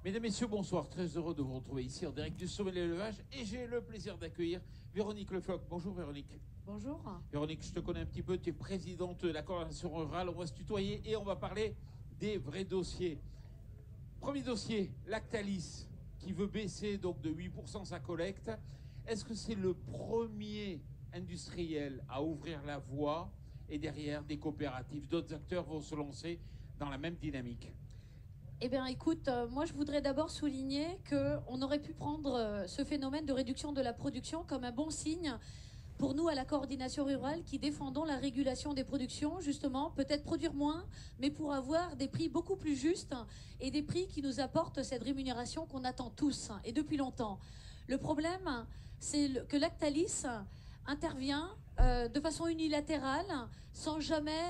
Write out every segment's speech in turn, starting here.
Mesdames, Messieurs, bonsoir. Très heureux de vous retrouver ici en direct du Sommet de l'Élevage. Et j'ai le plaisir d'accueillir Véronique Lefloc. Bonjour Véronique. Bonjour. Véronique, je te connais un petit peu. Tu es présidente de la coordination rurale. On va se tutoyer et on va parler des vrais dossiers. Premier dossier, Lactalis, qui veut baisser donc de 8% sa collecte. Est-ce que c'est le premier industriel à ouvrir la voie et derrière des coopératives, d'autres acteurs vont se lancer dans la même dynamique? Eh bien, écoute, moi, je voudrais d'abord souligner qu'on aurait pu prendre ce phénomène de réduction de la production comme un bon signe pour nous à la coordination rurale qui défendons la régulation des productions, justement, peut-être produire moins, mais pour avoir des prix beaucoup plus justes et des prix qui nous apportent cette rémunération qu'on attend tous et depuis longtemps. Le problème, c'est que Lactalis intervient de façon unilatérale, sans jamais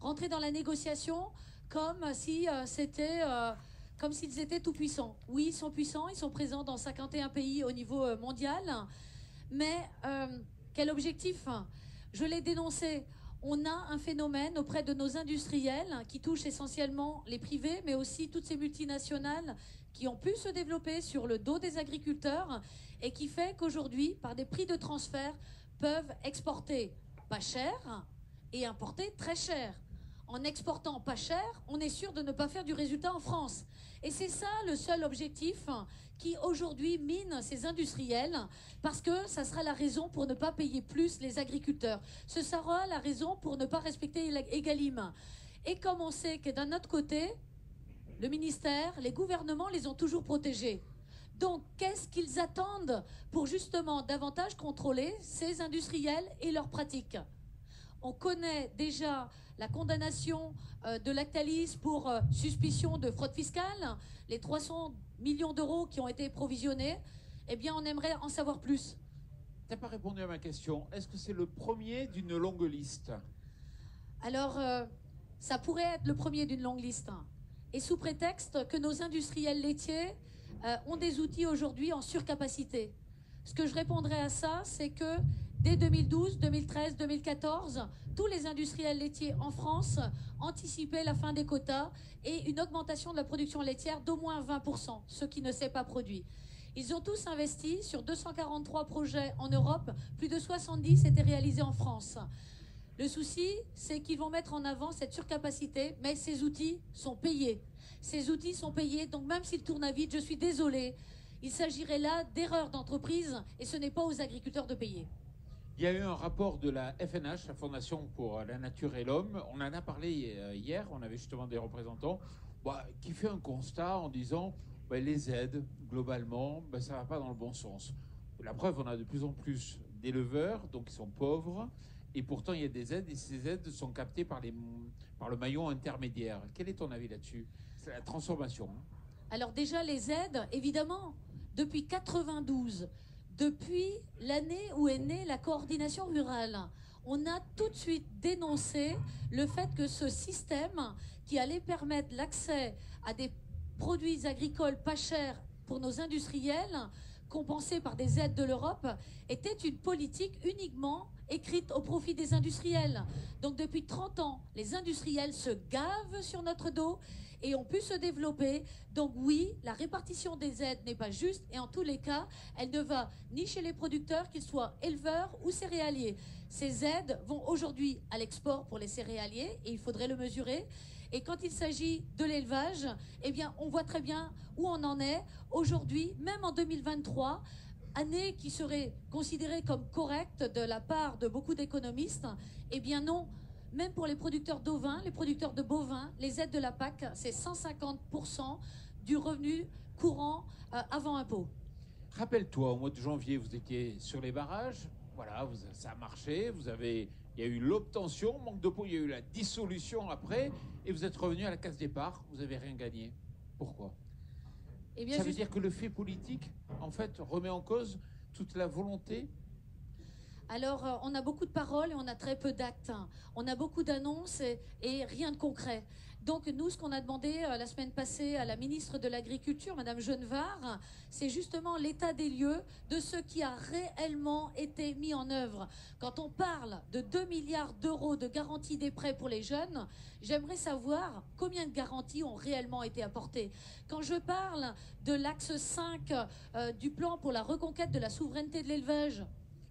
rentrer dans la négociation, comme si comme s'ils étaient tout puissants. Oui, ils sont puissants, ils sont présents dans 51 pays au niveau mondial, mais quel objectif? Je l'ai dénoncé. On a un phénomène auprès de nos industriels qui touche essentiellement les privés, mais aussi toutes ces multinationales qui ont pu se développer sur le dos des agriculteurs et qui fait qu'aujourd'hui, par des prix de transfert, peuvent exporter pas cher et importer très cher. En exportant pas cher, on est sûr de ne pas faire du résultat en France. Et c'est ça le seul objectif qui aujourd'hui mine ces industriels, parce que ça sera la raison pour ne pas payer plus les agriculteurs. Ce sera la raison pour ne pas respecter Egalim. Et comme on sait que d'un autre côté, le ministère, les gouvernements les ont toujours protégés. Donc, qu'est-ce qu'ils attendent pour justement davantage contrôler ces industriels et leurs pratiques? On connaît déjà la condamnation de Lactalis pour suspicion de fraude fiscale, les 300 millions d'euros qui ont été provisionnés. Eh bien, on aimerait en savoir plus. Tu n'as pas répondu à ma question. Est-ce que c'est le premier d'une longue liste? Alors, ça pourrait être le premier d'une longue liste. Et sous prétexte que nos industriels laitiers ont des outils aujourd'hui en surcapacité. Ce que je répondrais à ça, c'est que dès 2012, 2013, 2014, tous les industriels laitiers en France anticipaient la fin des quotas et une augmentation de la production laitière d'au moins 20%, ce qui ne s'est pas produit. Ils ont tous investi sur 243 projets en Europe, plus de 70 étaient réalisés en France. Le souci, c'est qu'ils vont mettre en avant cette surcapacité, mais ces outils sont payés. Ces outils sont payés, donc même s'ils tournent à vide, je suis désolée, il s'agirait là d'erreurs d'entreprise et ce n'est pas aux agriculteurs de payer. Il y a eu un rapport de la FNH, la Fondation pour la Nature et l'Homme. On en a parlé hier, on avait justement des représentants, qui fait un constat en disant les aides, globalement, ça ne va pas dans le bon sens. La preuve, on a de plus en plus d'éleveurs, donc ils sont pauvres, et pourtant il y a des aides, et ces aides sont captées par le maillon intermédiaire. Quel est ton avis là-dessus? C'est la transformation. Alors déjà, les aides, évidemment, depuis 92, depuis l'année où est née la coordination rurale, on a tout de suite dénoncé le fait que ce système qui allait permettre l'accès à des produits agricoles pas chers pour nos industriels, compensés par des aides de l'Europe, était une politique uniquement écrite au profit des industriels. Donc depuis 30 ans, les industriels se gavent sur notre dos et ont pu se développer. Donc oui, la répartition des aides n'est pas juste et en tous les cas, elle ne va ni chez les producteurs, qu'ils soient éleveurs ou céréaliers. Ces aides vont aujourd'hui à l'export pour les céréaliers et il faudrait le mesurer. Et quand il s'agit de l'élevage, eh bien, on voit très bien où on en est aujourd'hui, même en 2023, année qui serait considérée comme correcte de la part de beaucoup d'économistes. Eh bien non, même pour les producteurs d'ovins, les producteurs de bovins, les aides de la PAC, c'est 150% du revenu courant avant impôt. Rappelle-toi, au mois de janvier, vous étiez sur les barrages, voilà, ça a marché, il y a eu l'obtention, manque de peau, il y a eu la dissolution après, et vous êtes revenu à la case départ, vous n'avez rien gagné. Pourquoi? Eh bien, ça veut dire que le fait politique, en fait, remet en cause toute la volonté? Alors, on a beaucoup de paroles et on a très peu d'actes. On a beaucoup d'annonces et rien de concret. Donc, nous, ce qu'on a demandé la semaine passée à la ministre de l'Agriculture, Madame Genevard, c'est justement l'état des lieux de ce qui a réellement été mis en œuvre. Quand on parle de 2 milliards d'euros de garantie des prêts pour les jeunes, j'aimerais savoir combien de garanties ont réellement été apportées. Quand je parle de l'axe 5 du plan pour la reconquête de la souveraineté de l'élevage,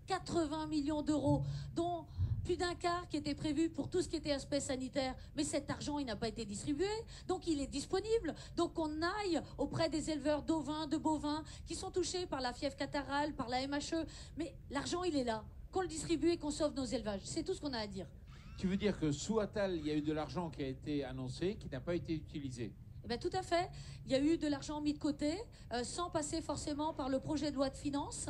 80 millions d'euros, dont plus d'un quart qui était prévu pour tout ce qui était aspect sanitaire. Mais cet argent, il n'a pas été distribué, donc il est disponible. Donc on aille auprès des éleveurs d'ovins, de bovins, qui sont touchés par la fièvre catarrhale, par la MHE. Mais l'argent, il est là. Qu'on le distribue et qu'on sauve nos élevages. C'est tout ce qu'on a à dire. Tu veux dire que sous Attal, il y a eu de l'argent qui a été annoncé, qui n'a pas été utilisé? Ben, tout à fait. Il y a eu de l'argent mis de côté, sans passer forcément par le projet de loi de finances.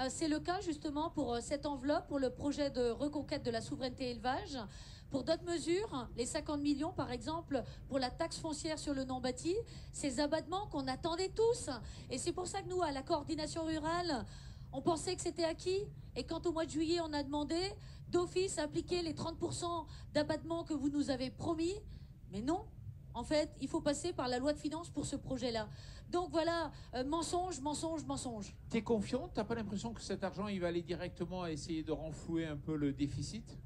C'est le cas justement pour cette enveloppe, pour le projet de reconquête de la souveraineté élevage. Pour d'autres mesures, les 50 millions par exemple, pour la taxe foncière sur le non-bâti, ces abattements qu'on attendait tous. Et c'est pour ça que nous, à la coordination rurale, on pensait que c'était acquis. Et quand au mois de juillet, on a demandé d'office appliquer les 30% d'abattement que vous nous avez promis, mais non. En fait, il faut passer par la loi de finances pour ce projet-là. Donc voilà, mensonge, mensonge, mensonge. T'es confiant? T'as pas l'impression que cet argent, il va aller directement à essayer de renflouer un peu le déficit?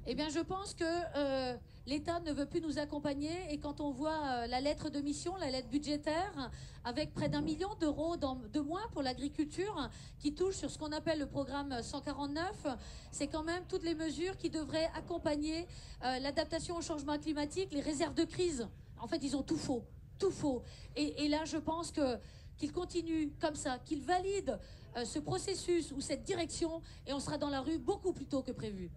Eh bien, je pense que l'État ne veut plus nous accompagner. Et quand on voit la lettre de mission, la lettre budgétaire, avec près d'1 million d'euros de moins pour l'agriculture, qui touche sur ce qu'on appelle le programme 149, c'est quand même toutes les mesures qui devraient accompagner l'adaptation au changement climatique, les réserves de crise. En fait, ils ont tout faux. Tout faux. Et là, je pense qu'ils continuent comme ça, qu'ils valident ce processus ou cette direction, et on sera dans la rue beaucoup plus tôt que prévu.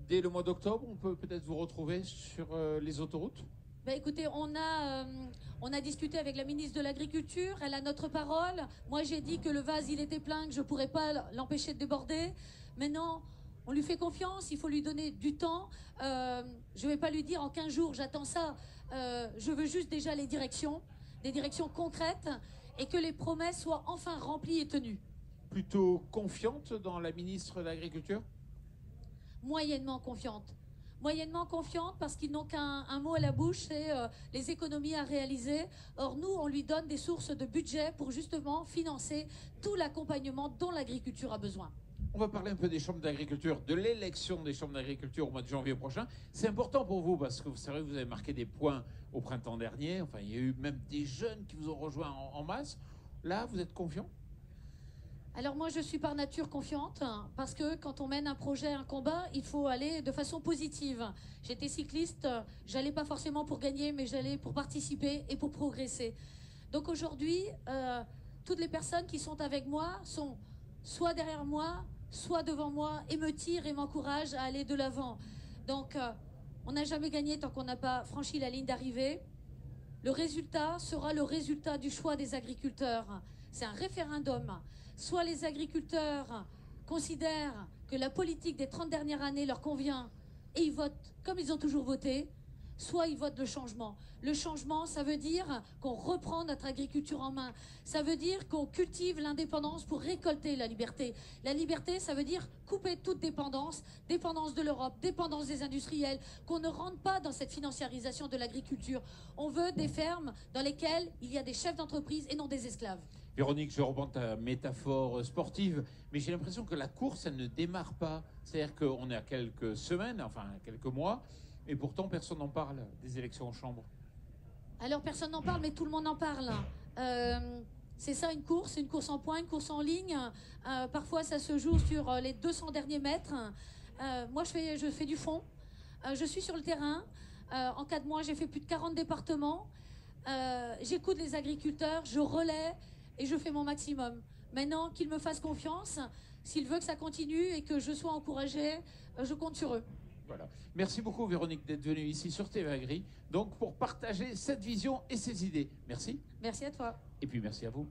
Dès le mois d'octobre, on peut peut-être vous retrouver sur les autoroutes? Ben écoutez, on a discuté avec la ministre de l'Agriculture, elle a notre parole. Moi, j'ai dit que le vase, il était plein, que je ne pourrais pas l'empêcher de déborder. Maintenant, on lui fait confiance, il faut lui donner du temps. Je ne vais pas lui dire en 15 jours, j'attends ça. Je veux juste déjà les directions, des directions concrètes, et que les promesses soient enfin remplies et tenues. Plutôt confiante dans la ministre de l'Agriculture? Moyennement confiante. Moyennement confiante parce qu'ils n'ont qu'un mot à la bouche, c'est les économies à réaliser. Or, nous, on lui donne des sources de budget pour justement financer tout l'accompagnement dont l'agriculture a besoin. On va parler un peu des chambres d'agriculture, de l'élection des chambres d'agriculture au mois de janvier prochain. C'est important pour vous parce que vous savez, vous avez marqué des points au printemps dernier. Enfin, il y a eu même des jeunes qui vous ont rejoint en masse. Là, vous êtes confiant? Alors moi, je suis par nature confiante, parce que quand on mène un projet, un combat, il faut aller de façon positive. J'étais cycliste, j'allais pas forcément pour gagner, mais j'allais pour participer et pour progresser. Donc aujourd'hui, toutes les personnes qui sont avec moi sont soit derrière moi, soit devant moi, et me tirent et m'encouragent à aller de l'avant. Donc on n'a jamais gagné tant qu'on n'a pas franchi la ligne d'arrivée. Le résultat sera le résultat du choix des agriculteurs. C'est un référendum. Soit les agriculteurs considèrent que la politique des 30 dernières années leur convient et ils votent comme ils ont toujours voté, soit ils votent le changement. Le changement, ça veut dire qu'on reprend notre agriculture en main. Ça veut dire qu'on cultive l'indépendance pour récolter la liberté. La liberté, ça veut dire couper toute dépendance, dépendance de l'Europe, dépendance des industriels, qu'on ne rentre pas dans cette financiarisation de l'agriculture. On veut des fermes dans lesquelles il y a des chefs d'entreprise et non des esclaves. Véronique, je reprends ta métaphore sportive, mais j'ai l'impression que la course, elle ne démarre pas. C'est-à-dire qu'on est à quelques semaines, enfin quelques mois, et pourtant personne n'en parle des élections aux chambres. Alors personne n'en parle, mais tout le monde en parle. C'est ça une course en points, une course en ligne. Parfois ça se joue sur les 200 derniers mètres. Moi je fais du fond. Je suis sur le terrain. En 4 mois, j'ai fait plus de 40 départements. J'écoute les agriculteurs, je relaie et je fais mon maximum. Maintenant qu'ils me fassent confiance, s'ils veulent que ça continue et que je sois encouragée, je compte sur eux. Voilà. Merci beaucoup Véronique d'être venue ici sur TV Agri, donc pour partager cette vision et ces idées. Merci. Merci à toi. Et puis merci à vous.